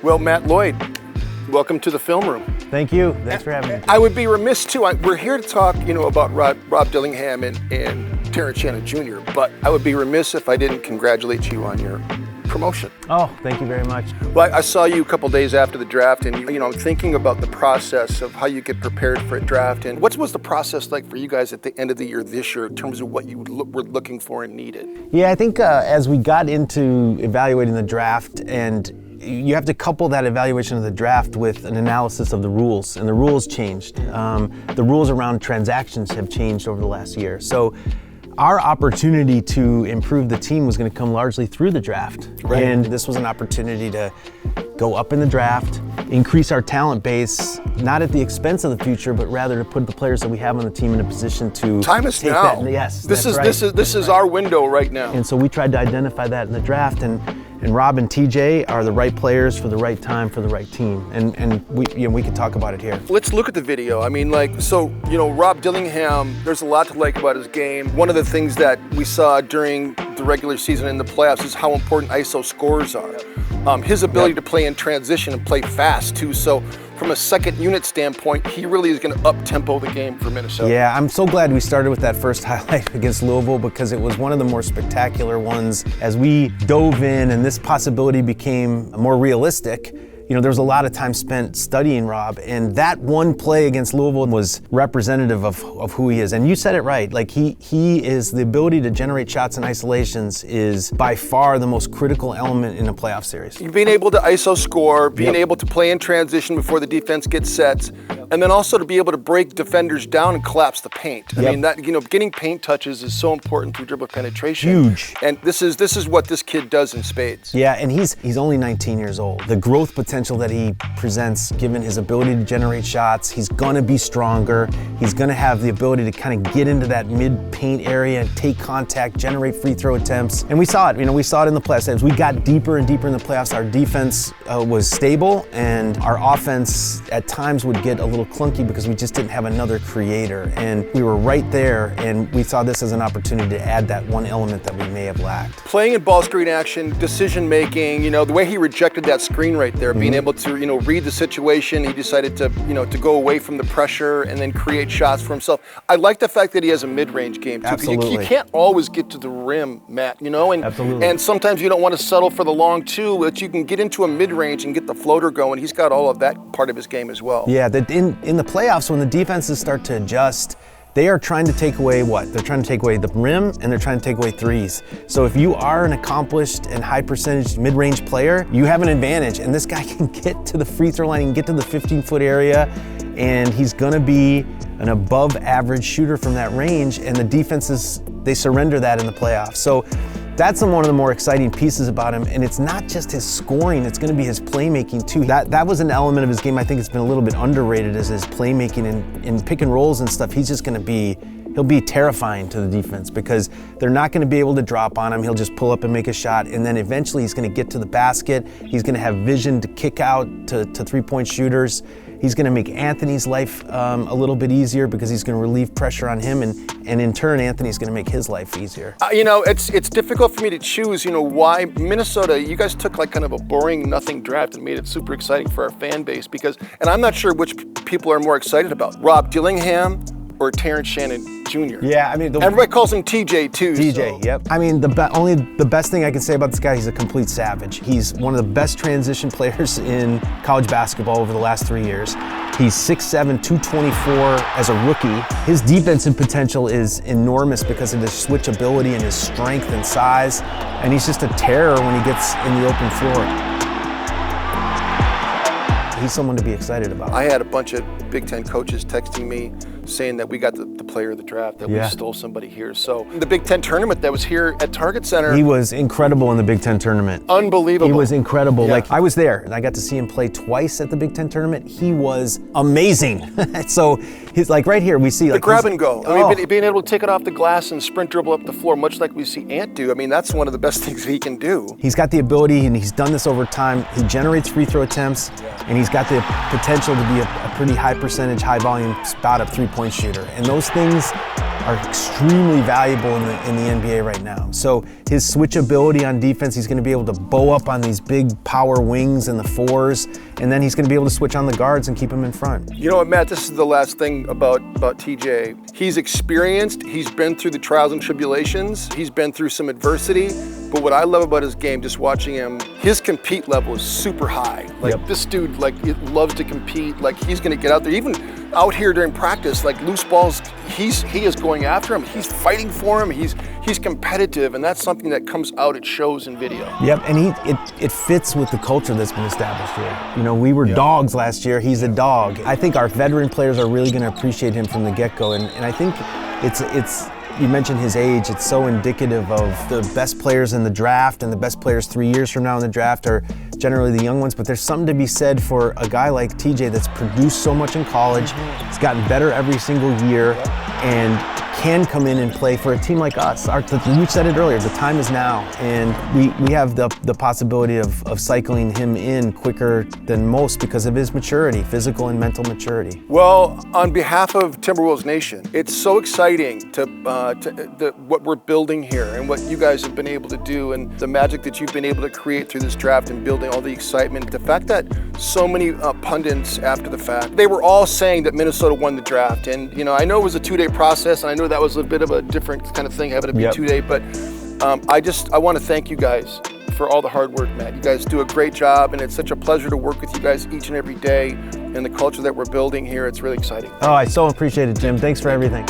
Well, Matt Lloyd, welcome to the film room. Thank you. Thanks for having me. I would be remiss too. We're here to talk, about Rob Dillingham and Terrence Shannon Jr. But I would be remiss if I didn't congratulate you on your promotion. Oh, thank you very much. Well, I saw you a couple days after the draft, and I'm thinking about the process of how you get prepared for a draft, and what was the process like for you guys at the end of the year this year in terms of what you were looking for and needed? Yeah, I think as we got into evaluating the draft, and you have to couple that evaluation of the draft with an analysis of the rules, and the rules changed. The rules around transactions have changed over the last year. So our opportunity to improve the team was going to come largely through the draft. Right. And this was an opportunity to go up in the draft, increase our talent base, not at the expense of the future, but rather to put the players that we have on the team in a position to Time is take now. that. Yes, this that's is our window right now. And so we tried to identify that in the draft, and Rob and TJ are the right players for the right time for the right team. And we could talk about it here. Let's look at the video. Rob Dillingham, there's a lot to like about his game. One of the things that we saw during the regular season and the playoffs is how important ISO scores are. His ability to play in transition and play fast too. So from a second unit standpoint, he really is going to up-tempo the game for Minnesota. Yeah, I'm so glad we started with that first highlight against Louisville, because it was one of the more spectacular ones. As we dove in and this possibility became more realistic, there was a lot of time spent studying Rob, and that one play against Louisville was representative of who he is. And you said it right, like he is, the ability to generate shots and isolations is by far the most critical element in a playoff series. Being able to ISO score, being able to play in transition before the defense gets set, and then also to be able to break defenders down and collapse the paint. I mean, that getting paint touches is so important through dribble penetration. Huge. And this is what this kid does in spades. Yeah, and he's only 19 years old. The growth potential that he presents, given his ability to generate shots, he's gonna be stronger. He's gonna have the ability to kind of get into that mid-paint area and take contact, generate free throw attempts. And we saw it. We saw it in the playoffs. As we got deeper and deeper in the playoffs, our defense was stable, and our offense at times would get a little clunky because we just didn't have another creator. And we were right there, and we saw this as an opportunity to add that one element that we may have lacked. Playing in ball screen action, decision making, the way he rejected that screen right there, being able to, read the situation. He decided to, to go away from the pressure and then create shots for himself. I like the fact that he has a mid-range game too. Absolutely. You can't always get to the rim, Matt, and Absolutely. And sometimes you don't want to settle for the long two, but you can get into a mid-range and get the floater going. He's got all of that part of his game as well. Yeah, in the playoffs, when the defenses start to adjust, they are trying to take away what? They're trying to take away the rim, and they're trying to take away threes. So if you are an accomplished and high percentage mid-range player, you have an advantage. And this guy can get to the free throw line, he can get to the 15-foot area, and he's gonna be an above average shooter from that range, and the defenses, they surrender that in the playoffs. So that's one of the more exciting pieces about him, and it's not just his scoring, it's gonna be his playmaking too. That was an element of his game I think it's been a little bit underrated, is his playmaking in pick and rolls and stuff. He's just he'll be terrifying to the defense because they're not gonna be able to drop on him. He'll just pull up and make a shot, and then eventually he's gonna get to the basket. He's gonna have vision to kick out to three-point shooters. He's going to make Anthony's life a little bit easier because he's going to relieve pressure on him, and in turn, Anthony's going to make his life easier. It's difficult for me to choose, why Minnesota, you guys took like kind of a boring nothing draft and made it super exciting for our fan base and I'm not sure which people are more excited about, Rob Dillingham or Terrence Shannon Jr. Yeah, everybody calls him TJ too. TJ, so. Yep. The best thing I can say about this guy, he's a complete savage. He's one of the best transition players in college basketball over the last 3 years. He's 6'7", 224 as a rookie. His defensive potential is enormous because of his switchability and his strength and size, and he's just a terror when he gets in the open floor. He's someone to be excited about. I had a bunch of Big Ten coaches texting me saying that we got the player of the draft, that we stole somebody here. So the Big Ten tournament that was here at Target Center. He was incredible in the Big Ten tournament. Unbelievable. He was incredible. Yeah. I was there, and I got to see him play twice at the Big Ten tournament. He was amazing. So he's right here, we see the grab and go. Being able to take it off the glass and sprint dribble up the floor, much like we see Ant do. That's one of the best things that he can do. He's got the ability, and he's done this over time. He generates free throw attempts, and he's got the potential to be a pretty high percentage, high volume spot up three-point shooter. And those things are extremely valuable in the NBA right now. So his switchability on defense, he's going to be able to bow up on these big power wings and the fours, and then he's going to be able to switch on the guards and keep them in front. You know what, Matt, this is the last thing about TJ. He's experienced, he's been through the trials and tribulations, he's been through some adversity, but what I love about his game, just watching him, his compete level is super high. Like this dude, like, loves to compete, like he's going to get out there, even out here during practice, like loose balls, he is going after him, he's fighting for him, he's competitive, and that's something that comes out, it shows in video. Yep, and it fits with the culture that's been established here. You know, we were dogs last year, he's a dog. I think our veteran players are really gonna appreciate him from the get-go, and I think it's you mentioned his age, it's so indicative of the best players in the draft, and the best players 3 years from now in the draft are generally the young ones, but there's something to be said for a guy like TJ that's produced so much in college, he's gotten better every single year, and can come in and play for a team like us. You said it earlier, the time is now, and we have the possibility of cycling him in quicker than most because of his maturity, physical and mental maturity. Well, on behalf of Timberwolves Nation, it's so exciting to what we're building here and what you guys have been able to do and the magic that you've been able to create through this draft and building all the excitement. The fact that so many pundits after the fact, they were all saying that Minnesota won the draft. And you know, I know it was a 2-day process, and I know that was a bit of a different kind of thing having to be 2-day, but I want to thank you guys for all the hard work, Matt. You guys do a great job, and it's such a pleasure to work with you guys each and every day, and the culture that we're building here, it's really exciting. Oh, I so appreciate it, Jim. Thanks for everything.